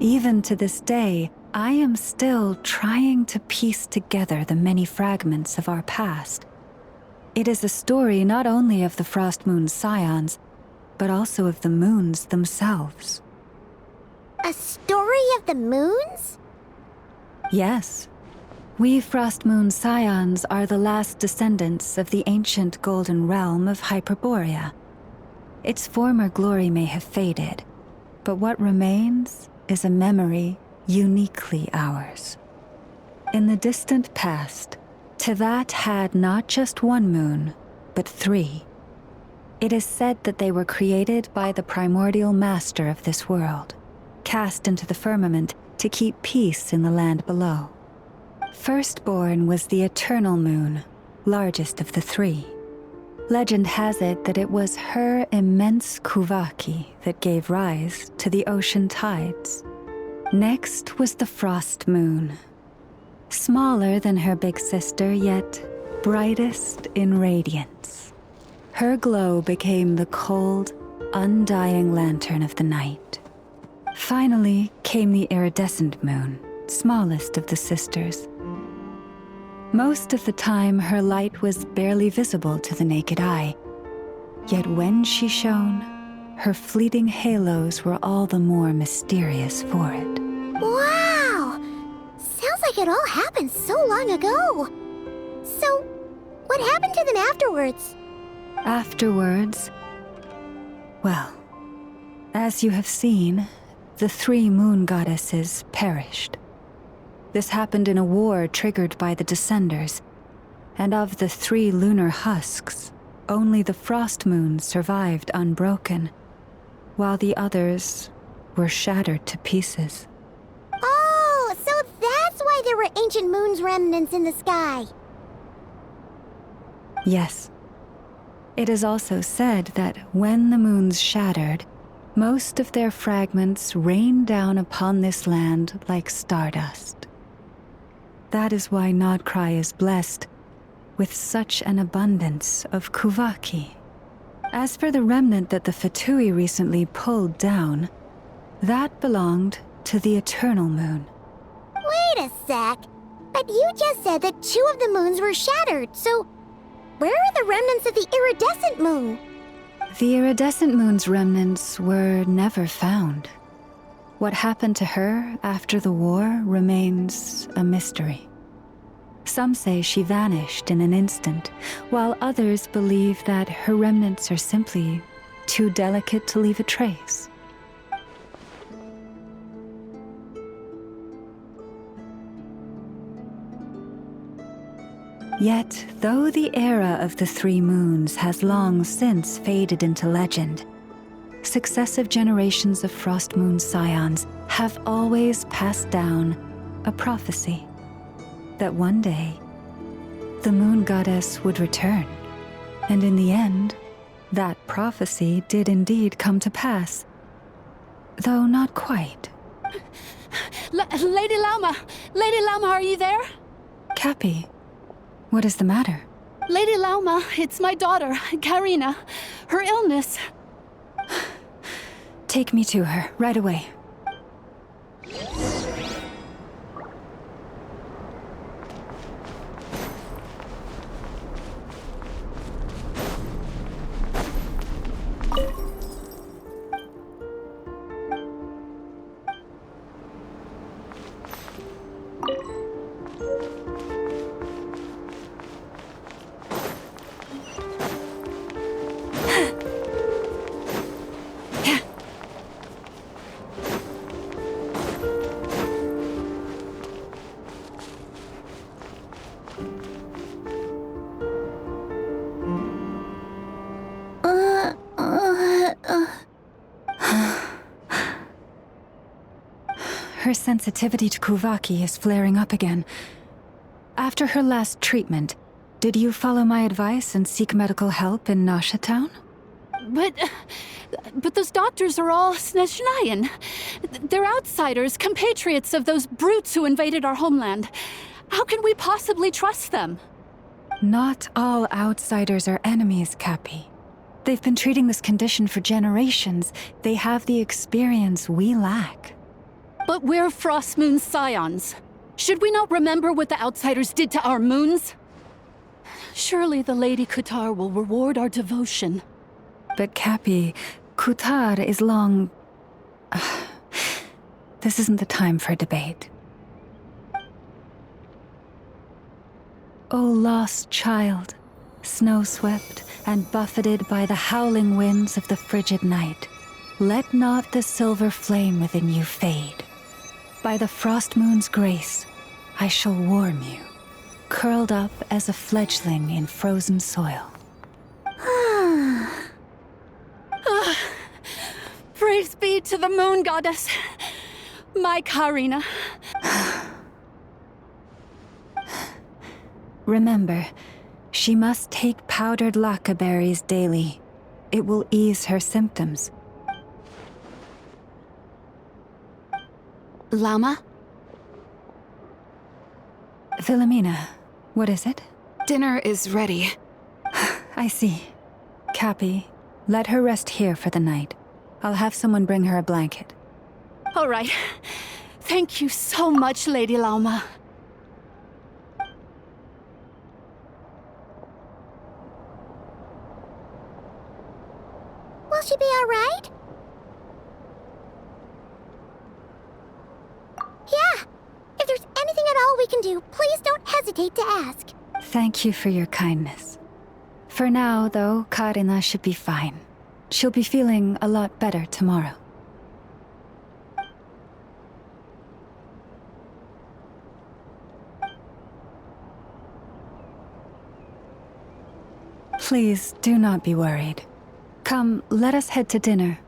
Even to this day, I am still trying to piece together the many fragments of our past. It is a story not only of the Frost Moon's scions, but also of the moons themselves. A story of the moons? Yes. We Frost Moon scions are the last descendants of the ancient golden realm of Hyperborea. Its former glory may have faded, but what remains is a memory uniquely ours. In the distant past, Teyvat had not just one moon, but 3. It is said that they were created by the primordial master of this world, cast into the firmament to keep peace in the land below. Firstborn was the eternal moon, largest of the 3. Legend has it that it was her immense kuvaki that gave rise to the ocean tides. Next was the frost moon, smaller than her big sister, yet brightest in radiance. Her glow became the cold, undying lantern of the night. Finally came the iridescent moon, smallest of the sisters. Most of the time, her light was barely visible to the naked eye. Yet when she shone, her fleeting halos were all the more mysterious for it. Wow! Sounds like it all happened so long ago. So, what happened to them afterwards? Afterwards, well, as you have seen, the 3 moon goddesses perished. This happened in a war triggered by the Descenders, and of the 3 lunar husks, only the frost moons survived unbroken, while the others were shattered to pieces. Oh, so that's why there were ancient moon's remnants in the sky. Yes. It is also said that when the moons shattered, most of their fragments rained down upon this land like stardust. That is why Nodcry is blessed with such an abundance of kuvaki. As for the remnant that the Fatui recently pulled down, that belonged to the eternal moon. Wait a sec. But you just said that 2 of the moons were shattered, so where are the remnants of the iridescent moon? The iridescent moon's remnants were never found. What happened to her after the war remains a mystery. Some say she vanished in an instant, while others believe that her remnants are simply too delicate to leave a trace. Yet, though the era of the 3 moons has long since faded into legend, successive generations of Frost Moon scions have always passed down a prophecy that one day the moon goddess would return. And in the end, that prophecy did indeed come to pass, though not quite. Lady Lauma! Lady Lauma, are you there? Cappy, what is the matter? Lady Lauma, it's my daughter, Karina. Her illness. Take me to her, right away. Her sensitivity to kuvaki is flaring up again. After her last treatment, did you follow my advice and seek medical help in Nasha Town? But those doctors are all Snezhnayan. They're outsiders, compatriots of those brutes who invaded our homeland. How can we possibly trust them? Not all outsiders are enemies, Cappy. They've been treating this condition for generations. They have the experience we lack. But we're Frost Moon Scions. Should we not remember what the outsiders did to our moons? Surely the Lady Kutar will reward our devotion. But Cappy, Kutar is long... This isn't the time for debate. O lost child, snow-swept and buffeted by the howling winds of the frigid night, let not the silver flame within you fade. By the frost moon's grace, I shall warm you, curled up as a fledgling in frozen soil. Praise be to the moon goddess, my Karina. Remember, she must take powdered laka berries daily. It will ease her symptoms. Llama? Philomena, what is it? Dinner is ready. I see. Cappy, let her rest here for the night. I'll have someone bring her a blanket. All right. Thank you so much, Lady Llama. Will she be all right? Yeah. If there's anything at all we can do, please don't hesitate to ask. Thank you for your kindness. For now, though, Karina should be fine. She'll be feeling a lot better tomorrow. Please do not be worried. Come, let us head to dinner.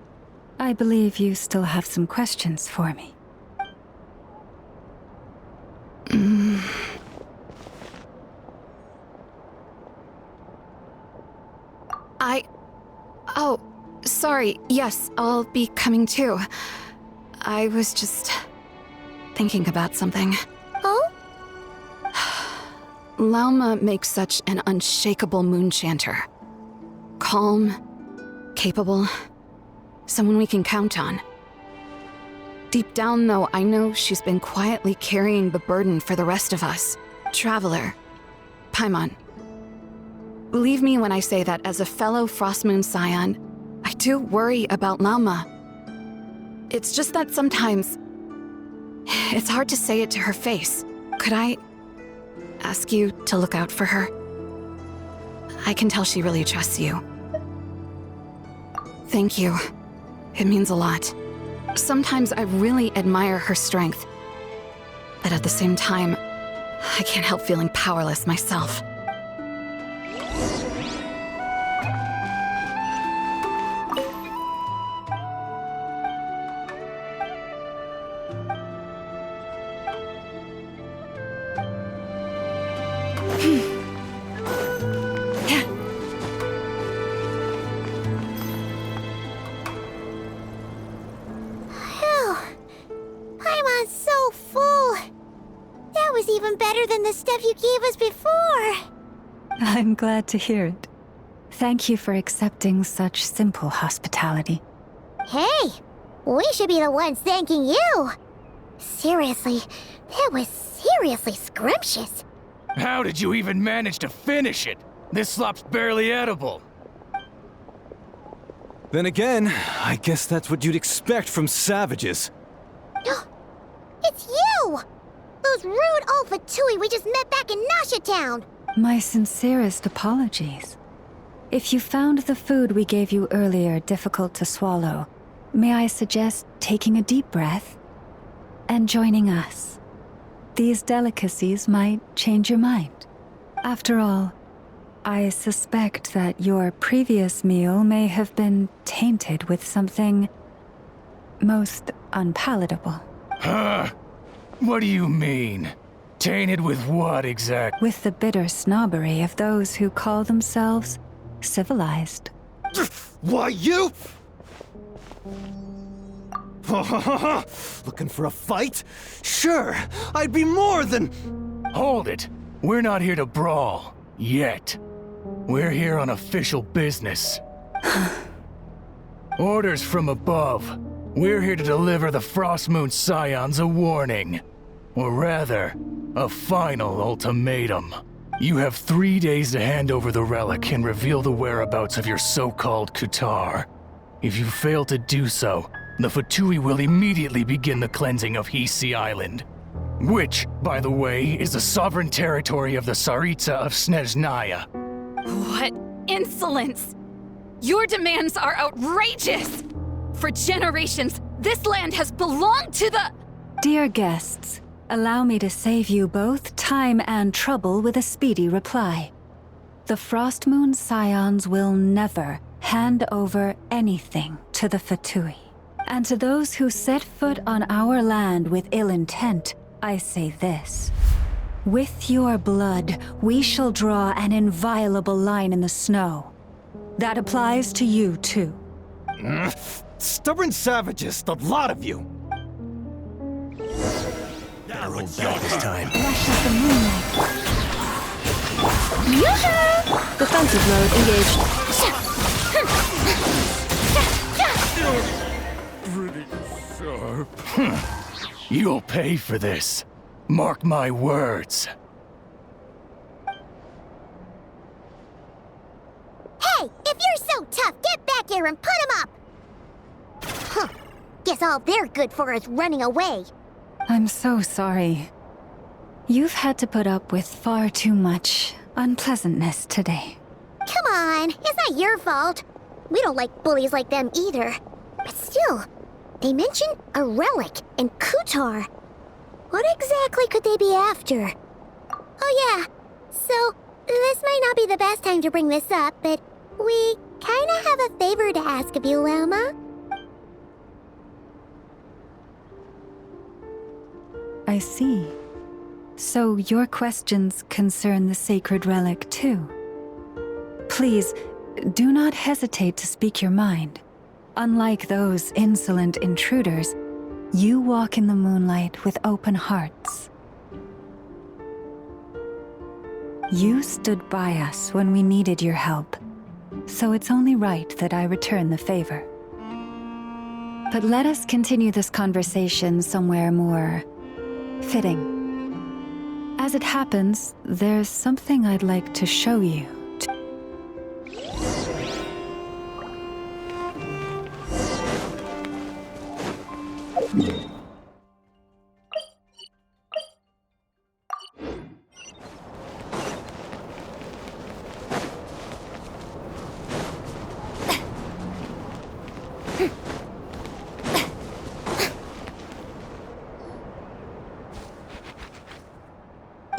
I believe you still have some questions for me. Oh, sorry. Yes, I'll be coming too. I was just thinking about something. Oh? Lauma makes such an unshakable moon chanter. Calm, capable, someone we can count on. Deep down, though, I know she's been quietly carrying the burden for the rest of us. Traveler, Paimon. Believe me when I say that as a fellow Frost Moon Scion, I do worry about Lauma. It's just that sometimes it's hard to say it to her face. Could I ask you to look out for her? I can tell she really trusts you. Thank you. It means a lot. Sometimes I really admire her strength, but at the same time, I can't help feeling powerless myself. Paimon's so full. That was even better than the stuff you gave us before. I'm glad to hear it. Thank you for accepting such simple hospitality. Hey, we should be the ones thanking you. Seriously, that was seriously scrumptious. How did you even manage to finish it? This slop's barely edible. Then again, I guess that's what you'd expect from savages. It's you! Those rude old Fatui we just met back in Nasha Town! My sincerest apologies. If you found the food we gave you earlier difficult to swallow, may I suggest taking a deep breath and joining us? These delicacies might change your mind. After all, I suspect that your previous meal may have been tainted with something most unpalatable. Huh? What do you mean? Tainted with what exactly? With the bitter snobbery of those who call themselves civilized. Why, you? Looking for a fight? Sure, I'd be more than... Hold it! We're not here to brawl. Yet. We're here on official business. Orders from above. We're here to deliver the Frost Moon Scions a warning. Or rather, a final ultimatum. You have 3 days to hand over the relic and reveal the whereabouts of your so-called Qatar. If you fail to do so, the Fatui will immediately begin the cleansing of Hisi Island. Which, by the way, is the sovereign territory of the Tsaritsa of Snezhnaya. What insolence! Your demands are outrageous! For generations, this land has belonged to the— Dear guests, allow me to save you both time and trouble with a speedy reply. The Frost Moon Scions will never hand over anything to the Fatui. And to those who set foot on our land with ill intent, I say this. With your blood, we shall draw an inviolable line in the snow. That applies to you, too. Stubborn savages, the lot of you! Better roll back this time. Rush of the moonlight. Defensive mode engaged. Pretty sharp. You'll pay for this. Mark my words. Hey, if you're so tough, get back here and put him up! Huh. Guess all they're good for is running away. I'm so sorry. You've had to put up with far too much unpleasantness today. Come on, it's not your fault. We don't like bullies like them either. But still, they mentioned a relic and Qatar. What exactly could they be after? Oh yeah, so this might not be the best time to bring this up, but we kinda have a favor to ask of you, Elma. I see. So your questions concern the sacred relic too. Please, do not hesitate to speak your mind. Unlike those insolent intruders, you walk in the moonlight with open hearts. You stood by us when we needed your help, so it's only right that I return the favor. But let us continue this conversation somewhere more fitting. As it happens, there's something I'd like to show you.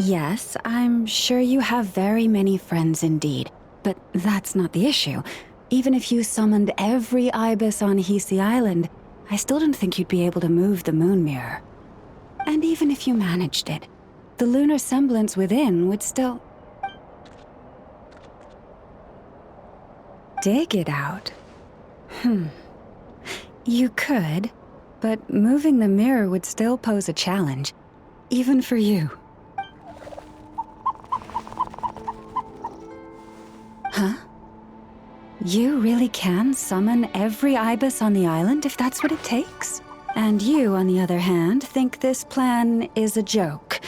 Yes, I'm sure you have very many friends indeed, but that's not the issue. Even if you summoned every ibis on Hisi Island, I still don't think you'd be able to move the moon mirror. And even if you managed it, the lunar semblance within would still... dig it out. You could, but moving the mirror would still pose a challenge, even for you. Huh? You really can summon every ibis on the island if that's what it takes? And you, on the other hand, think this plan is a joke,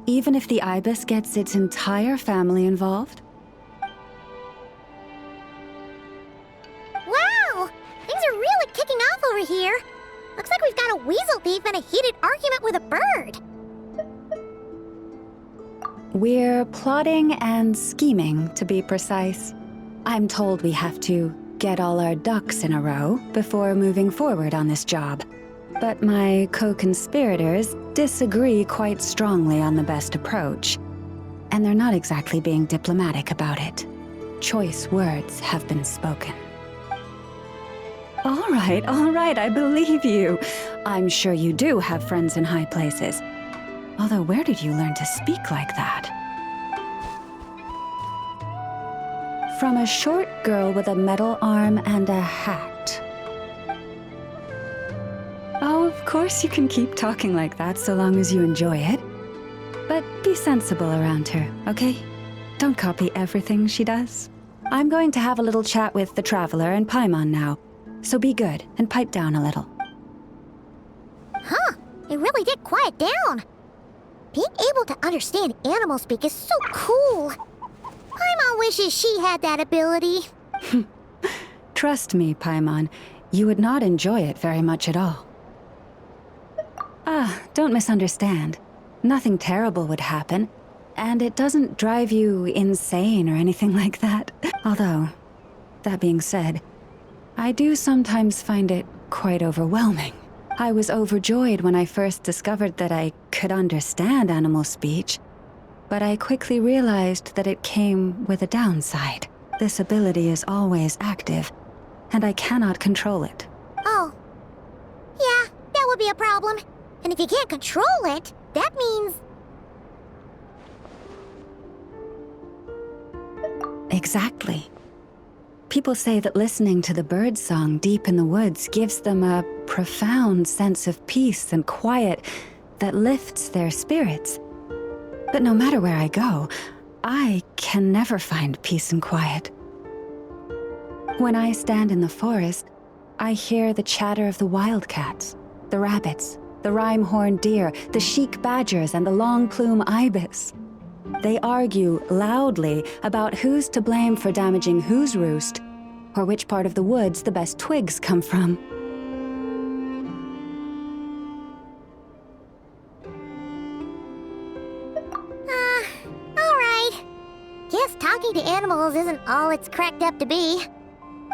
even if the ibis gets its entire family involved? Wow! Things are really kicking off over here. Looks like we've got a weasel thief and a heated argument with a bird. We're plotting and scheming, to be precise. I'm told we have to get all our ducks in a row before moving forward on this job. But my co-conspirators disagree quite strongly on the best approach. And they're not exactly being diplomatic about it. Choice words have been spoken. All right, I believe you. I'm sure you do have friends in high places. Although, where did you learn to speak like that? From a short girl with a metal arm and a hat. Oh, of course you can keep talking like that so long as you enjoy it. But be sensible around her, okay? Don't copy everything she does. I'm going to have a little chat with the Traveler and Paimon now, so be good and pipe down a little. it really did quiet down. Being able to understand animal speak is so cool. Paimon wishes she had that ability. Trust me, Paimon, you would not enjoy it very much at all. Don't misunderstand. Nothing terrible would happen, and it doesn't drive you insane or anything like that. Although, that being said, I do sometimes find it quite overwhelming. I was overjoyed when I first discovered that I could understand animal speech, but I quickly realized that it came with a downside. This ability is always active, and I cannot control it. Oh. Yeah, that would be a problem. And if you can't control it, that means... Exactly. People say that listening to the bird song deep in the woods gives them a profound sense of peace and quiet that lifts their spirits. But no matter where I go, I can never find peace and quiet. When I stand in the forest, I hear the chatter of the wildcats, the rabbits, the rhyme-horned deer, the chic badgers, and the long-plume ibis. They argue loudly about who's to blame for damaging whose roost, or which part of the woods the best twigs come from. Alright. Guess talking to animals isn't all it's cracked up to be.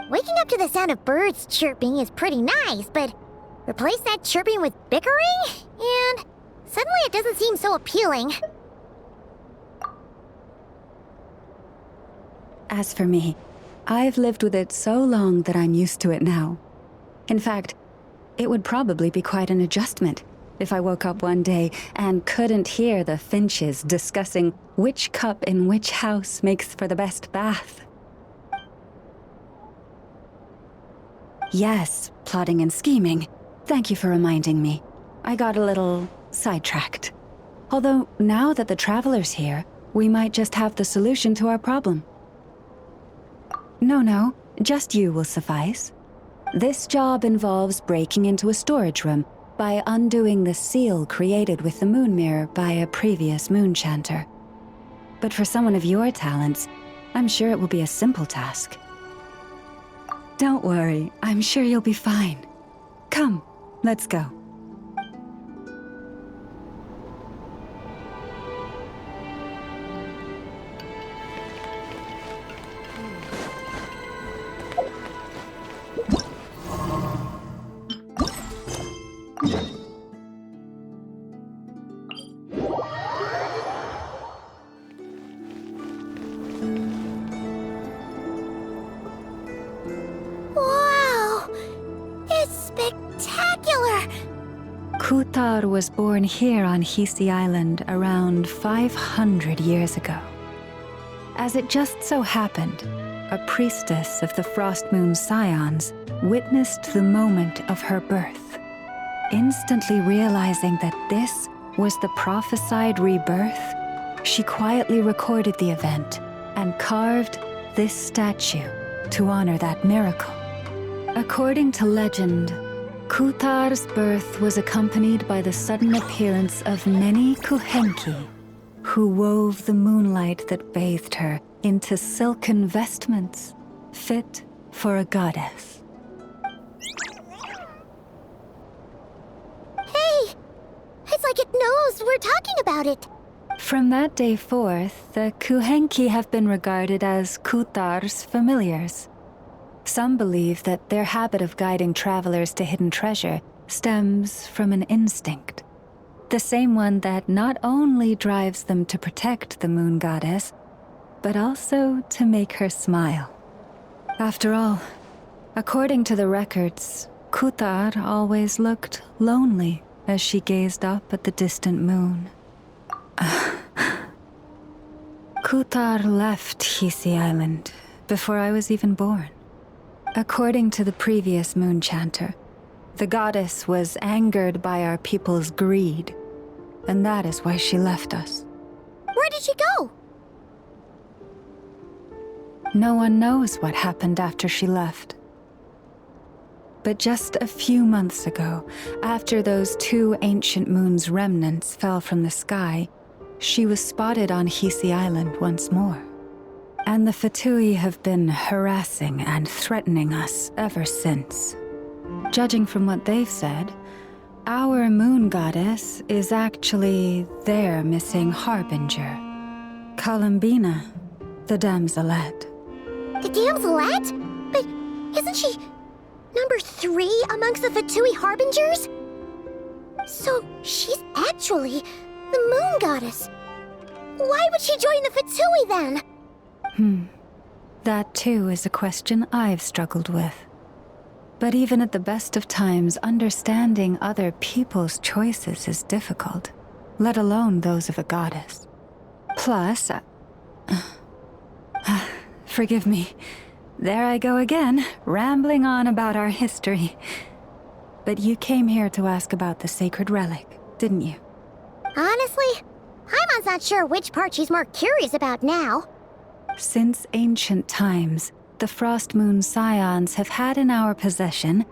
Waking up to the sound of birds chirping is pretty nice, but replace that chirping with bickering? And suddenly it doesn't seem so appealing. As for me, I've lived with it so long that I'm used to it now. In fact, it would probably be quite an adjustment if I woke up one day and couldn't hear the finches discussing which cup in which house makes for the best bath. Yes, plotting and scheming. Thank you for reminding me. I got a little sidetracked. Although, now that the Traveler's here, we might just have the solution to our problem. No, just you will suffice. This job involves breaking into a storage room by undoing the seal created with the moon mirror by a previous moon chanter. But for someone of your talents, I'm sure it will be a simple task. Don't worry, I'm sure you'll be fine. Come, let's go. Wow! It's spectacular! Kutar was born here on Hisi Island around 500 years ago. As it just so happened, a priestess of the Frost Moon Scions witnessed the moment of her birth. Instantly realizing that this was the prophesied rebirth, she quietly recorded the event and carved this statue to honor that miracle. According to legend, Kutar's birth was accompanied by the sudden appearance of many Kuhenki, who wove the moonlight that bathed her into silken vestments fit for a goddess. Hey! It's like it knows we're talking about it. From that day forth, the Kuhenki have been regarded as Kutar's familiars. Some believe that their habit of guiding travelers to hidden treasure stems from an instinct. The same one that not only drives them to protect the moon goddess, but also to make her smile. After all, according to the records, Kutar always looked lonely as she gazed up at the distant moon. Kutar left Hisi Island before I was even born. According to the previous moon chanter, the goddess was angered by our people's greed, and that is why she left us. Where did she go? No one knows what happened after she left. But just a few months ago, after those 2 ancient moon's remnants fell from the sky, she was spotted on Hisi Island once more. And the Fatui have been harassing and threatening us ever since. Judging from what they've said, our moon goddess is actually their missing harbinger, Columbina, the damselette. The damselette? But isn't she number 3 amongst the Fatui harbingers? So she's actually the moon goddess. Why would she join the Fatui then? That too is a question I've struggled with. But even at the best of times, understanding other people's choices is difficult, let alone those of a goddess. Plus, forgive me, there I go again, rambling on about our history. But you came here to ask about the sacred relic, didn't you? Honestly, Paimon's not sure which part she's more curious about now. Since ancient times, the Frost Moon Scions have had in our possession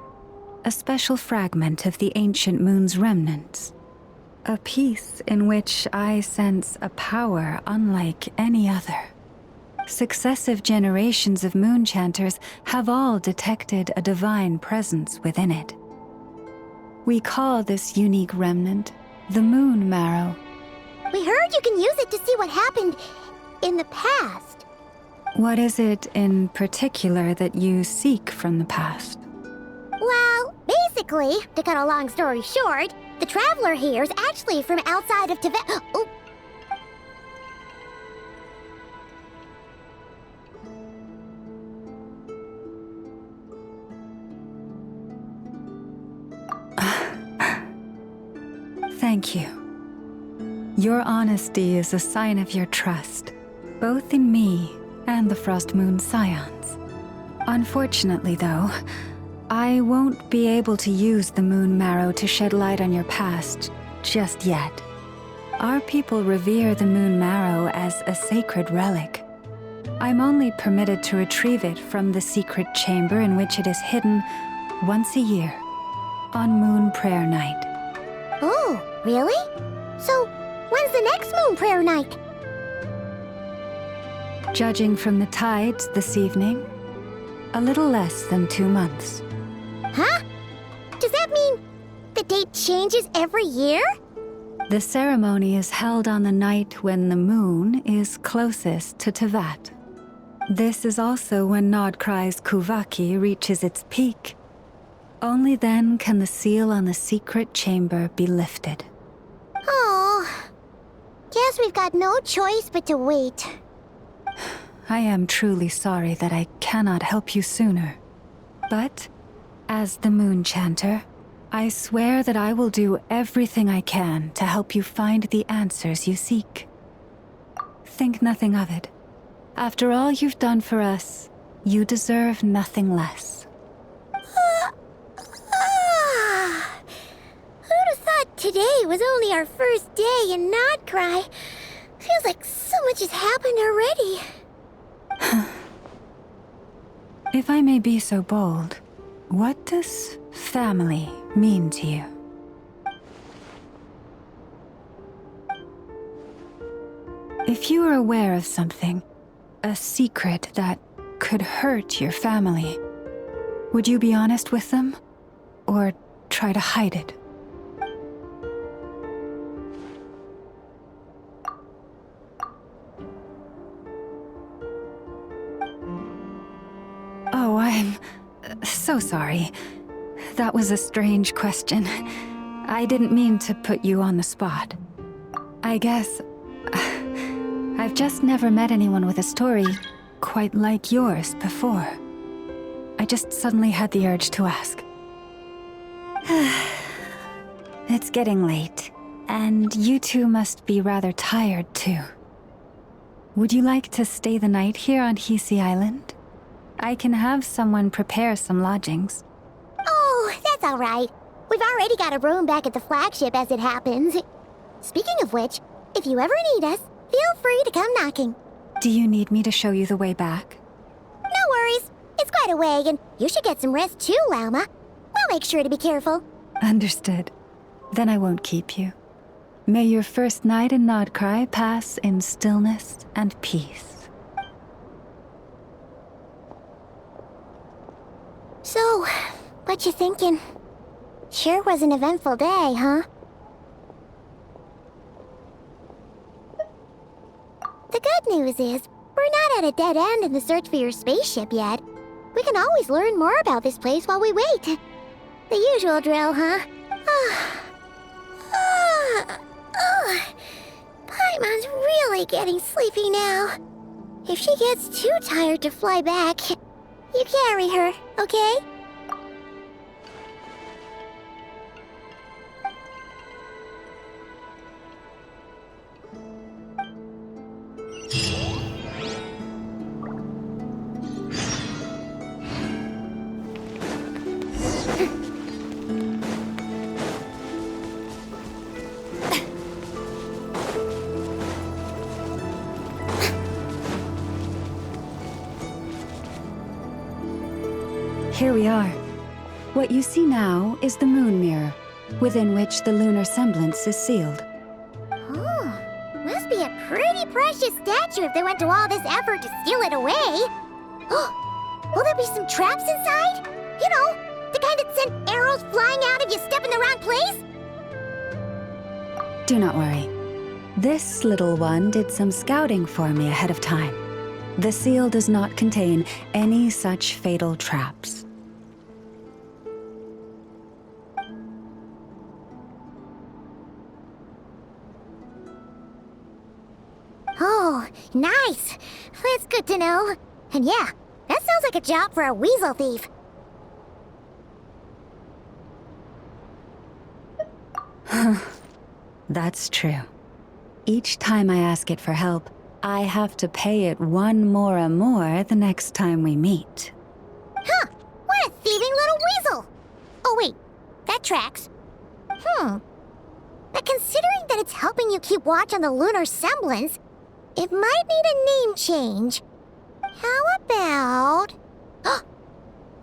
a special fragment of the ancient moon's remnants. A piece in which I sense a power unlike any other. Successive generations of moon chanters have all detected a divine presence within it. We call this unique remnant the Moon Marrow. We heard you can use it to see what happened in the past. What is it in particular that you seek from the past? Well, basically, to cut a long story short, the traveler here is actually from outside of Tibet. Oh. Thank you. Your honesty is a sign of your trust, both in me and the Frost Moon Scions. Unfortunately, though, I won't be able to use the Moon Marrow to shed light on your past just yet. Our people revere the Moon Marrow as a sacred relic. I'm only permitted to retrieve it from the secret chamber in which it is hidden once a year, on Moon Prayer Night. Oh, really? So, when's the next Moon Prayer Night? Judging from the tides this evening, a little less than 2 months. Huh? Does that mean the date changes every year? The ceremony is held on the night when the moon is closest to Tevat. This is also when Nodkrai's Kuvaki reaches its peak. Only then can the seal on the secret chamber be lifted. Oh, guess we've got no choice but to wait. I am truly sorry that I cannot help you sooner. But, as the Moon Chanter, I swear that I will do everything I can to help you find the answers you seek. Think nothing of it. After all you've done for us, you deserve nothing less. Who'd have thought today was only our first day in Nodcry? Feels like so much has happened already. If I may be so bold, what does family mean to you? If you are aware of something, a secret that could hurt your family, would you be honest with them? Or try to hide it? Oh, I'm so sorry. That was a strange question. I didn't mean to put you on the spot. I guess I've just never met anyone with a story quite like yours before. I just suddenly had the urge to ask. It's getting late, and you two must be rather tired too. Would you like to stay the night here on Hisi Island? I can have someone prepare some lodgings. Oh, that's all right. We've already got a room back at the flagship as it happens. Speaking of which, if you ever need us, feel free to come knocking. Do you need me to show you the way back? No worries. It's quite a way, and you should get some rest too, Lauma. I'll make sure to be careful. Understood. Then I won't keep you. May your first night in Nodcry pass in stillness and peace. So, what you thinking? Sure was an eventful day, huh? The good news is, we're not at a dead end in the search for your spaceship yet. We can always learn more about this place while we wait. The usual drill, huh? Paimon's really getting sleepy now. If she gets too tired to fly back, you carry her, okay? Here we are. What you see now is the moon mirror, within which the lunar semblance is sealed. Oh, must be a pretty precious statue if they went to all this effort to steal it away. Will there be some traps inside? You know, the kind that send arrows flying out if you step in the wrong place? Do not worry. This little one did some scouting for me ahead of time. The seal does not contain any such fatal traps. Oh, nice. That's good to know. And yeah, that sounds like a job for a weasel thief. That's true. Each time I ask it for help, I have to pay it one more the next time we meet. Huh, what a thieving little weasel! Oh wait, that tracks. But considering that it's helping you keep watch on the lunar semblance, it might need a name change. How about...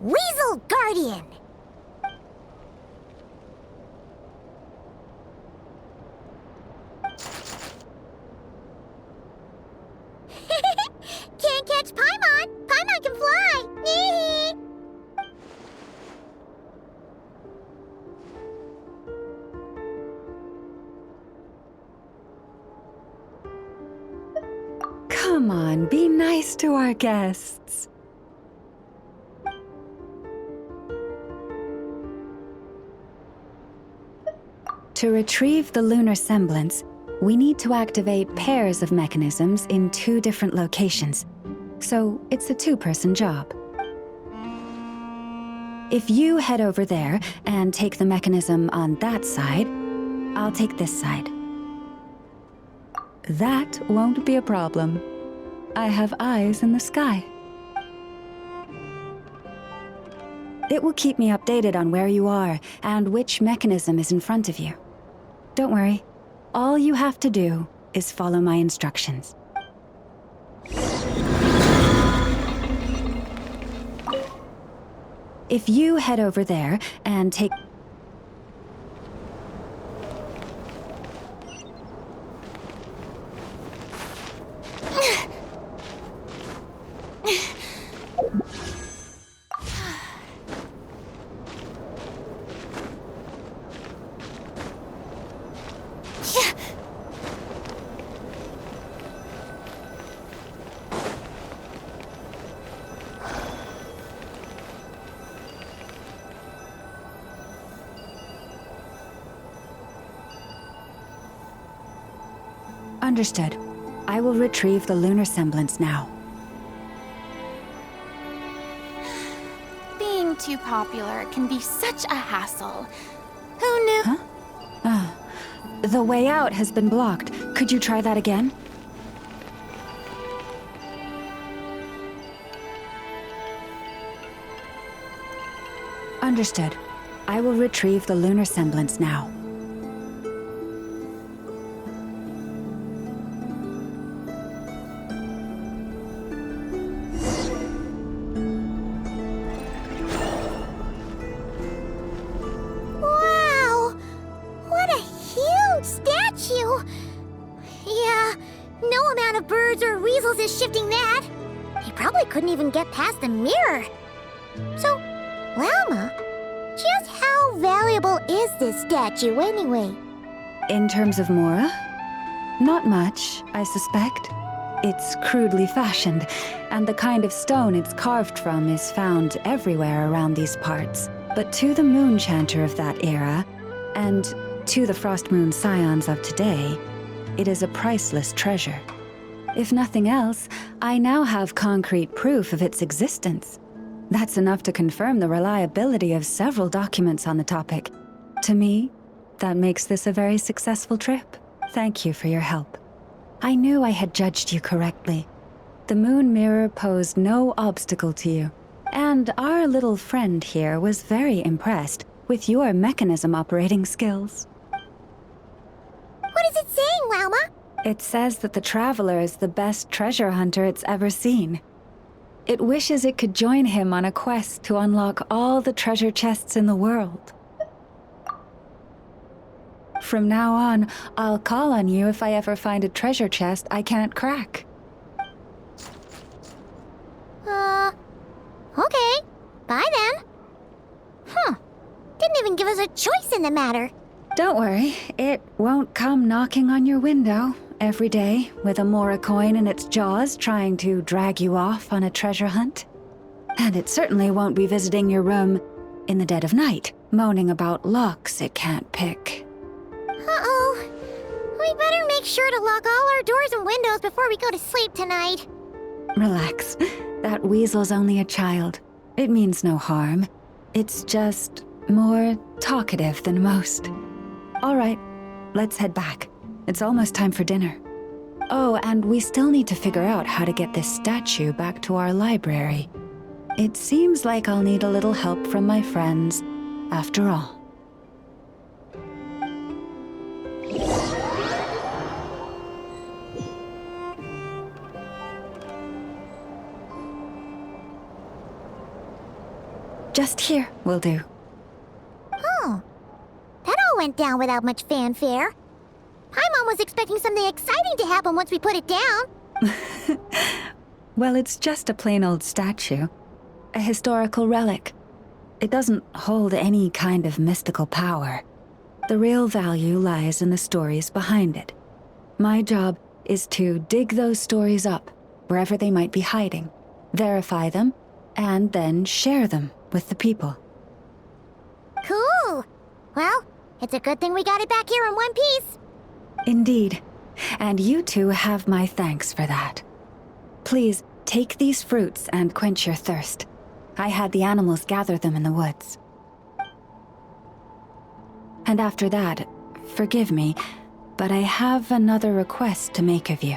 Weasel Guardian! Can't catch Paimon! Paimon can fly! Come on, be nice to our guests. To retrieve the lunar semblance, we need to activate pairs of mechanisms in 2 different locations. So it's a 2-person job. If you head over there and take the mechanism on that side, I'll take this side. That won't be a problem. I have eyes in the sky. It will keep me updated on where you are and which mechanism is in front of you. Don't worry. All you have to do is follow my instructions. If you head over there and take... Understood. I will retrieve the lunar semblance now. Being too popular can be such a hassle. Who knew? Huh? The way out has been blocked. Could you try that again? Understood. I will retrieve the lunar semblance now. weasels is shifting that. He probably couldn't even get past the mirror. So, Llama, just how valuable is this statue anyway? In terms of Mora? Not much, I suspect. It's crudely fashioned, and the kind of stone it's carved from is found everywhere around these parts. But to the moon chanter of that era, and to the Frost Moon scions of today, it is a priceless treasure. If nothing else, I now have concrete proof of its existence. That's enough to confirm the reliability of several documents on the topic. To me, that makes this a very successful trip. Thank you for your help. I knew I had judged you correctly. The moon mirror posed no obstacle to you, and our little friend here was very impressed with your mechanism operating skills. What is it saying, Llama? It says that the Traveler is the best treasure hunter it's ever seen. It wishes it could join him on a quest to unlock all the treasure chests in the world. From now on, I'll call on you if I ever find a treasure chest I can't crack. Okay. Bye then. Didn't even give us a choice in the matter. Don't worry, it won't come knocking on your window every day with a Mora coin in its jaws trying to drag you off on a treasure hunt. And it certainly won't be visiting your room in the dead of night, moaning about locks it can't pick. Uh-oh. We better make sure to lock all our doors and windows before we go to sleep tonight. Relax. That weasel's only a child. It means no harm. It's just more talkative than most. All right, let's head back. It's almost time for dinner. Oh, and we still need to figure out how to get this statue back to our library. It seems like I'll need a little help from my friends, after all. Just here will do. Oh. That all went down without much fanfare. Paimon was expecting something exciting to happen once we put it down. Well, it's just a plain old statue. A historical relic. It doesn't hold any kind of mystical power. The real value lies in the stories behind it. My job is to dig those stories up, wherever they might be hiding, verify them, and then share them with the people. Cool. Well, it's a good thing we got it back here in one piece. Indeed. And you two have my thanks for that. Please, take these fruits and quench your thirst. I had the animals gather them in the woods. And after that, forgive me, but I have another request to make of you.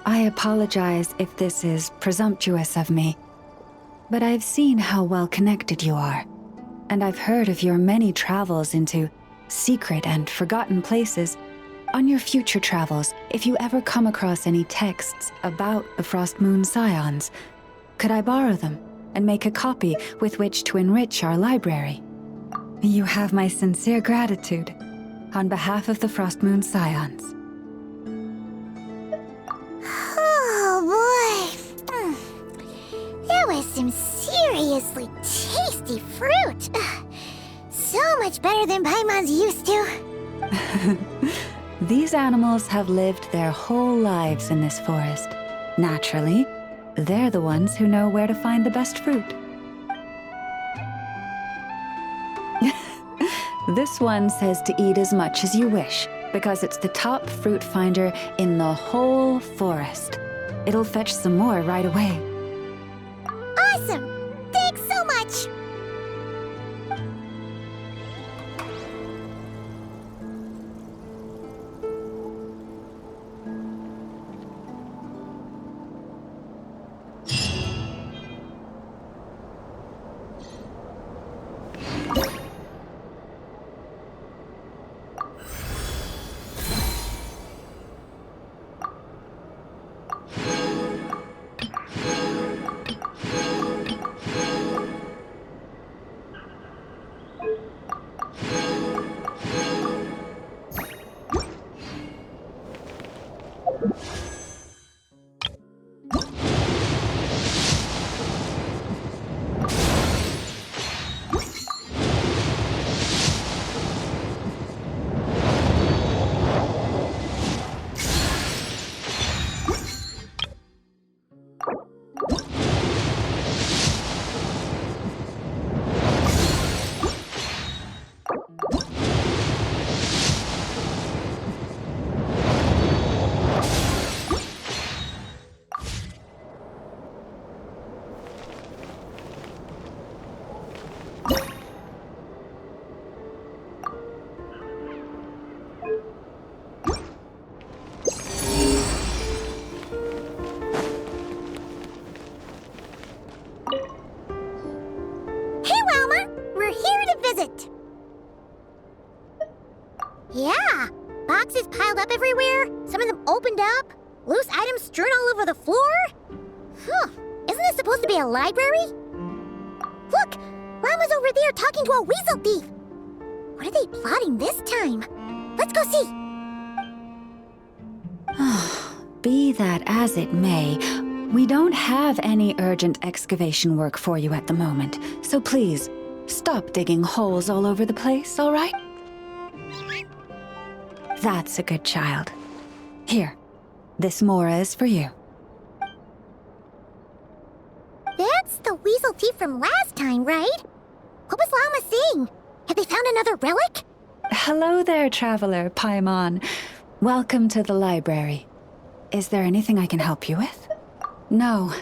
I apologize if this is presumptuous of me, but I've seen how well connected you are, and I've heard of your many travels into secret and forgotten places. On your future travels, if you ever come across any texts about the Frost Moon scions, could I borrow them and make a copy with which to enrich our library? You have my sincere gratitude on behalf of the Frost Moon scions. Oh boy. That was some seriously tasty fruit. So much better than Paimon's used to. These animals have lived their whole lives in this forest. Naturally, they're the ones who know where to find the best fruit. This one says to eat as much as you wish, because it's the top fruit finder in the whole forest. It'll fetch some more right away. Awesome! Thanks so much! loose items strewn all over the floor? Huh. Isn't this supposed to be a library? Look! Llama's over there talking to a weasel thief! What are they plotting this time? Let's go see! Be that as it may, we don't have any urgent excavation work for you at the moment, so please, stop digging holes all over the place, all right? That's a good child. Here, this Mora is for you. That's the weasel thief from last time, right? What was Llama saying? Have they found another relic? Hello there, traveler, Paimon. Welcome to the library. Is there anything I can help you with? No.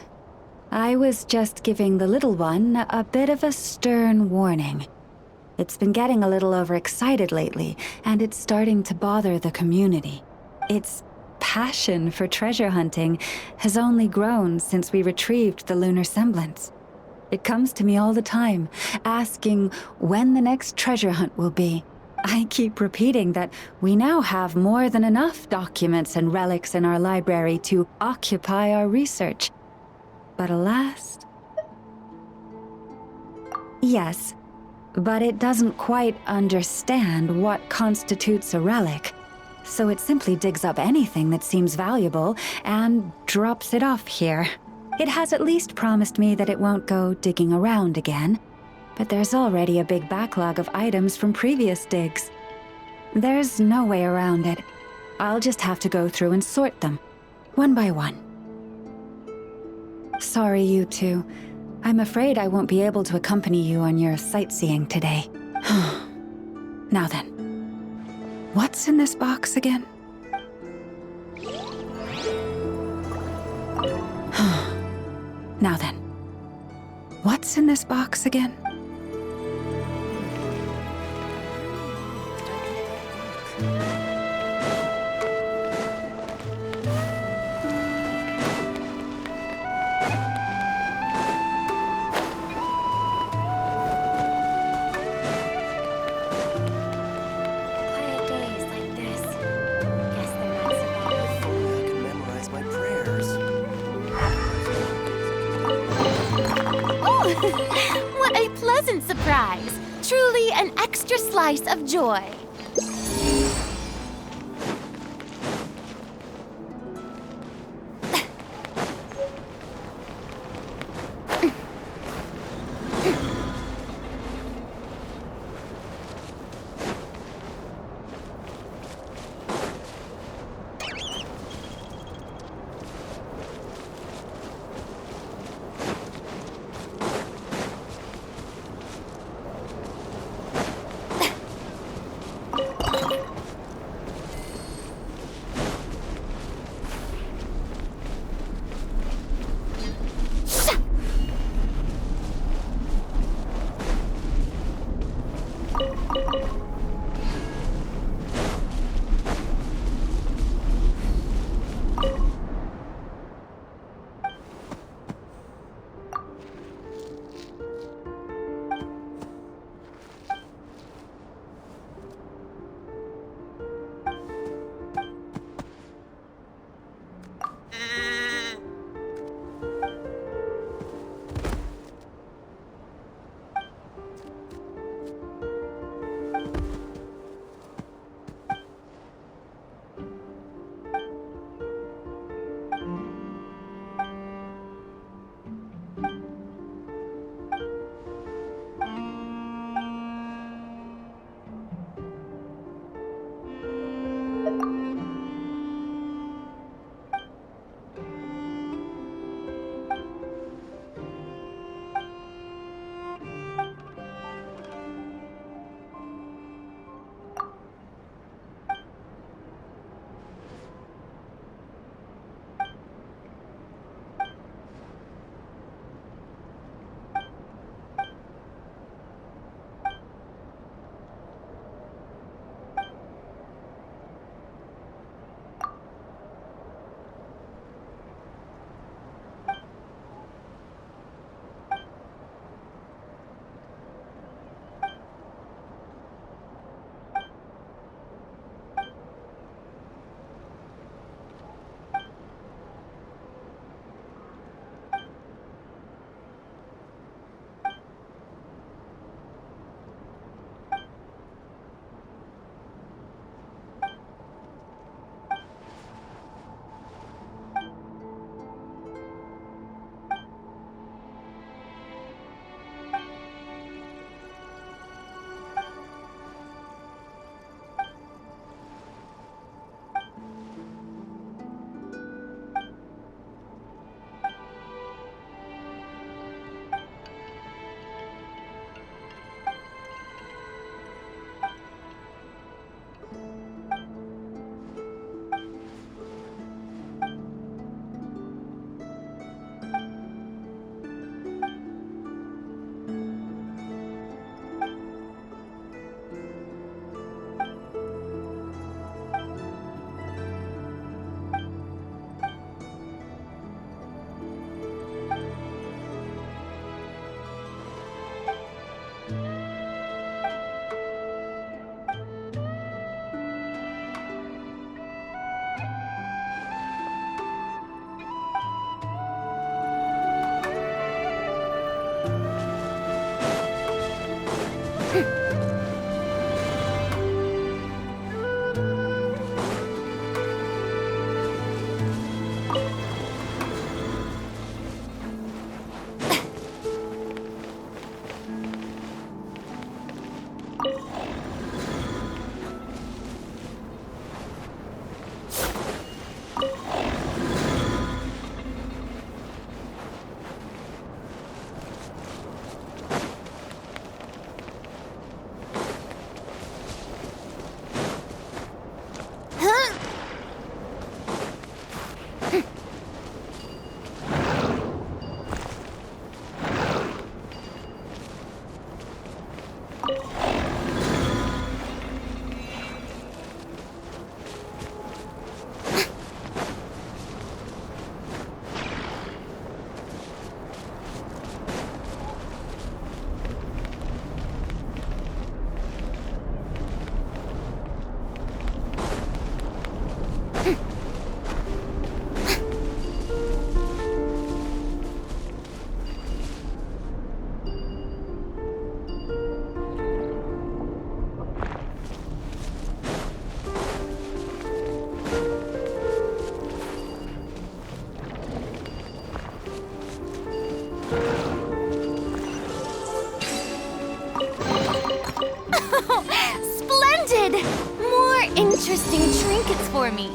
I was just giving the little one a bit of a stern warning. It's been getting a little overexcited lately, and it's starting to bother the community. Its passion for treasure hunting has only grown since we retrieved the lunar semblance. It comes to me all the time, asking when the next treasure hunt will be. I keep repeating that we now have more than enough documents and relics in our library to occupy our research. But alas... Yes, but it doesn't quite understand what constitutes a relic, so it simply digs up anything that seems valuable and drops it off here. It has at least promised me that it won't go digging around again, but there's already a big backlog of items from previous digs. There's no way around it. I'll just have to go through and sort them, one by one. Sorry, you two. I'm afraid I won't be able to accompany you on your sightseeing today. Now then, what's in this box again? Now then, what's in this box again? Quiet days like this. Guess they're not so bad. I can memorize my prayers. Oh, what a pleasant surprise! Truly an extra slice of joy. Splendid! More interesting trinkets for me.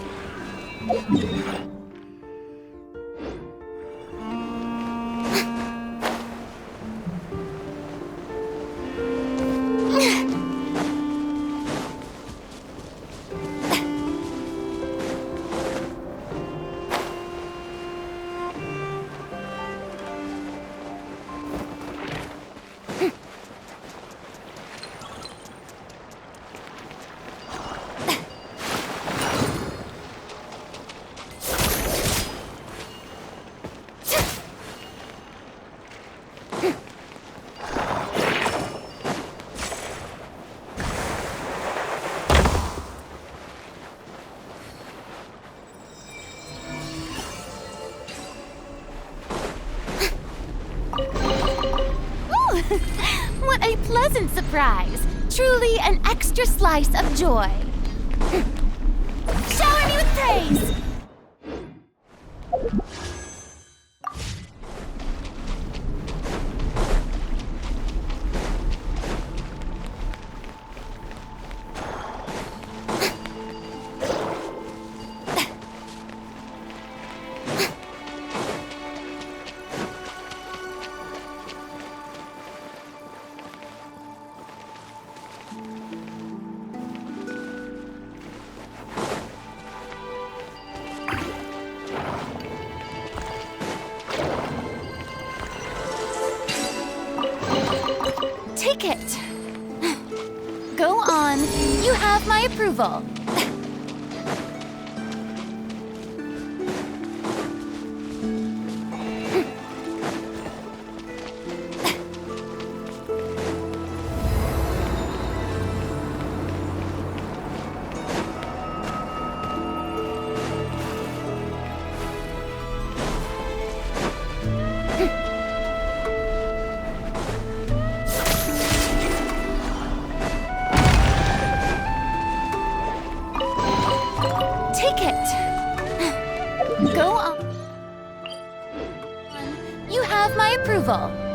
What a pleasant surprise! Truly an extra slice of joy. Shower me with praise! Take it. Go on. You have my approval. Take it. Go on. You have my approval.